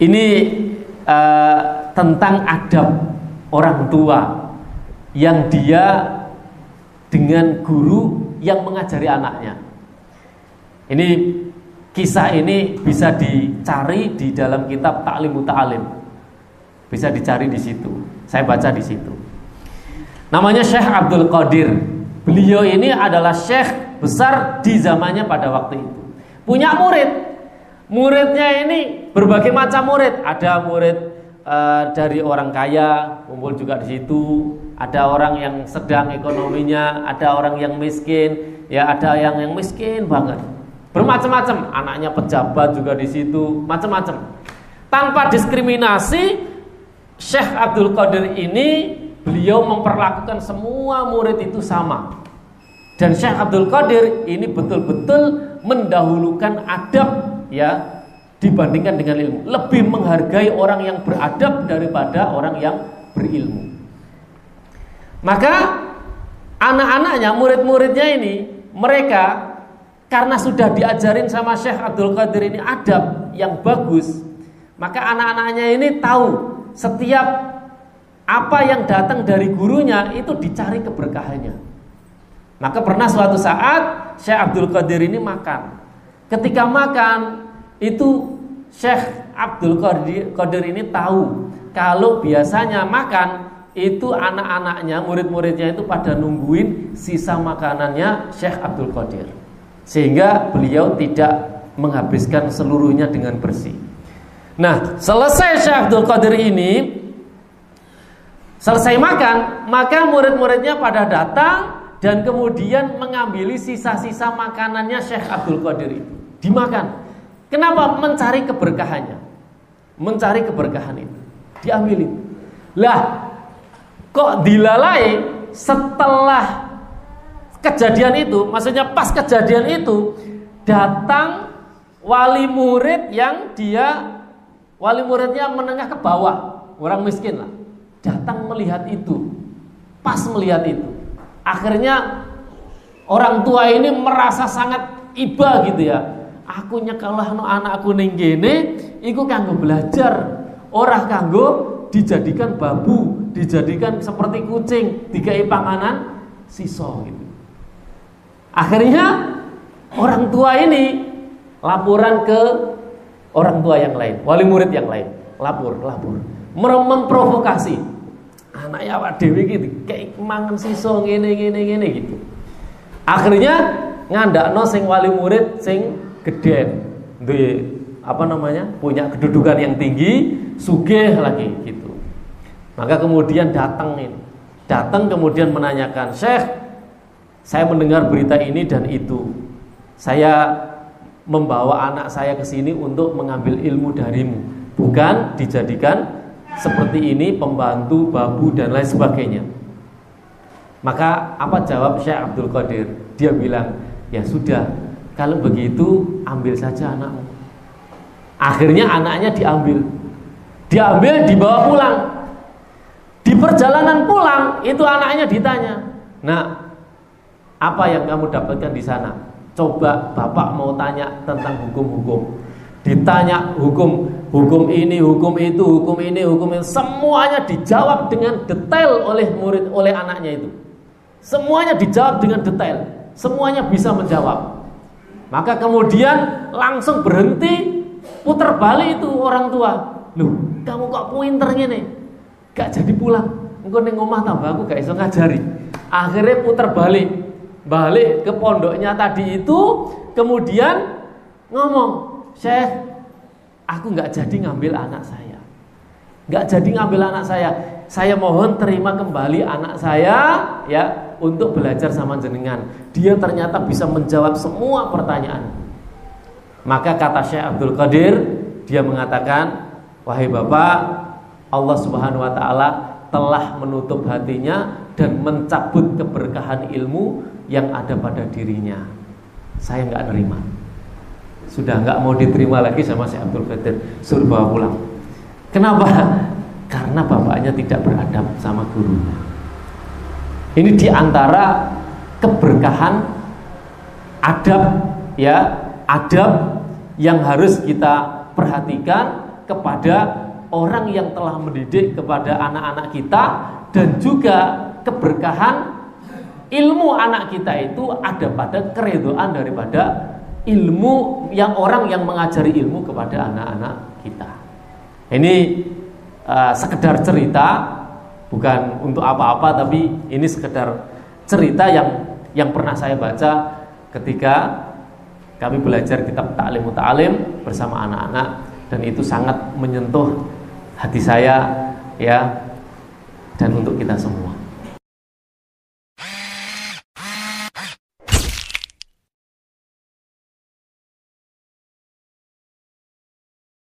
Ini tentang adab orang tua yang dia dengan guru yang mengajari anaknya. Ini kisah ini bisa dicari di dalam kitab Ta'lim Muta'alim. Bisa dicari di situ. Saya baca di situ. Namanya Syekh Abdul Qadir. Beliau ini adalah syekh besar di zamannya pada waktu itu. Punya murid. Muridnya ini berbagai macam murid. Ada murid dari orang kaya, kumpul juga di situ. Ada orang yang sedang ekonominya, ada orang yang miskin, ya ada yang miskin banget. Bermacam-macam, anaknya pejabat juga di situ, macam-macam. Tanpa diskriminasi, Syekh Abdul Qadir ini beliau memperlakukan semua murid itu sama. Dan Syekh Abdul Qadir ini betul-betul mendahulukan adab ya dibandingkan dengan ilmu. Lebih menghargai orang yang beradab daripada orang yang berilmu. Maka anak-anaknya, murid-muridnya ini, mereka karena sudah diajarin sama Syekh Abdul Qadir ini adab yang bagus, maka anak-anaknya ini tahu setiap apa yang datang dari gurunya itu dicari keberkahannya. Maka pernah suatu saat Syekh Abdul Qadir ini makan. Ketika makan itu Syekh Abdul Qadir ini tahu kalau biasanya makan itu anak-anaknya, murid-muridnya itu pada nungguin sisa makanannya Syekh Abdul Qadir, sehingga beliau tidak menghabiskan seluruhnya dengan bersih. Nah, selesai Syekh Abdul Qadir ini selesai makan, maka murid-muridnya pada datang dan kemudian mengambil sisa-sisa makanannya Syekh Abdul Qadir itu dimakan. Kenapa? Mencari keberkahannya. Mencari keberkahan itu diambilin. Lah, kok dilalai setelah kejadian itu, maksudnya pas kejadian itu datang wali murid yang wali muridnya menengah ke bawah, orang miskin lah, datang melihat itu, pas melihat itu, akhirnya orang tua ini merasa sangat iba gitu ya. Aku nyekalah no anakku ning kene, iku kanggo belajar, ora kanggo dijadikan babu, dijadikan seperti kucing, dikai panganan siso gitu. Akhirnya orang tua ini laporan ke orang tua yang lain, wali murid yang lain, lapor, memprovokasi. Anaknya awak dhewe iki dikai mangan siso ngene gitu. Akhirnya ngandakno sing wali murid sing geden, duwe punya kedudukan yang tinggi, sugih lagi gitu. Maka kemudian datang kemudian menanyakan, Syekh, saya mendengar berita ini dan itu. Saya membawa anak saya ke sini untuk mengambil ilmu darimu, bukan dijadikan seperti ini pembantu, babu dan lain sebagainya. Maka apa jawab Syekh Abdul Qadir? Dia bilang, ya sudah, kalau begitu ambil saja anakmu. Akhirnya anaknya diambil, dibawa pulang. Di perjalanan pulang itu anaknya ditanya, "Nak, apa yang kamu dapatkan di sana? Coba bapak mau tanya tentang hukum-hukum." Ditanya hukum ini, hukum itu, hukum ini, hukum itu, semuanya dijawab dengan detail oleh anaknya itu. Semuanya dijawab dengan detail, semuanya bisa menjawab. Maka kemudian langsung berhenti, putar balik itu orang tua. Loh, kamu kok pinter ngene? Gak jadi pulang. Engko ning omah tambah aku gak iso ngajari. Akhirnya putar balik ke pondoknya tadi itu, kemudian ngomong, Syekh, aku gak jadi ngambil anak saya. Gak jadi ngambil anak saya. Saya mohon terima kembali anak saya ya untuk belajar sama jenengan. Dia ternyata bisa menjawab semua pertanyaan. Maka kata Syekh Abdul Qadir, dia mengatakan, wahai bapak, Allah Subhanahu wa ta'ala telah menutup hatinya dan mencabut keberkahan ilmu yang ada pada dirinya. Saya enggak nerima. Sudah enggak mau diterima lagi sama Syekh Abdul Qadir, suruh bawa pulang. Kenapa? Karena bapaknya tidak beradab sama gurunya. Ini diantara keberkahan adab ya, adab yang harus kita perhatikan kepada orang yang telah mendidik kepada anak-anak kita, dan juga keberkahan ilmu anak kita itu ada pada keridhaan daripada ilmu yang orang yang mengajari ilmu kepada anak-anak kita. Ini sekedar cerita, bukan untuk apa-apa, tapi ini sekedar cerita yang pernah saya baca ketika kami belajar kitab Ta'lim Muta'alim bersama anak-anak, dan itu sangat menyentuh hati saya ya, dan untuk kita semua.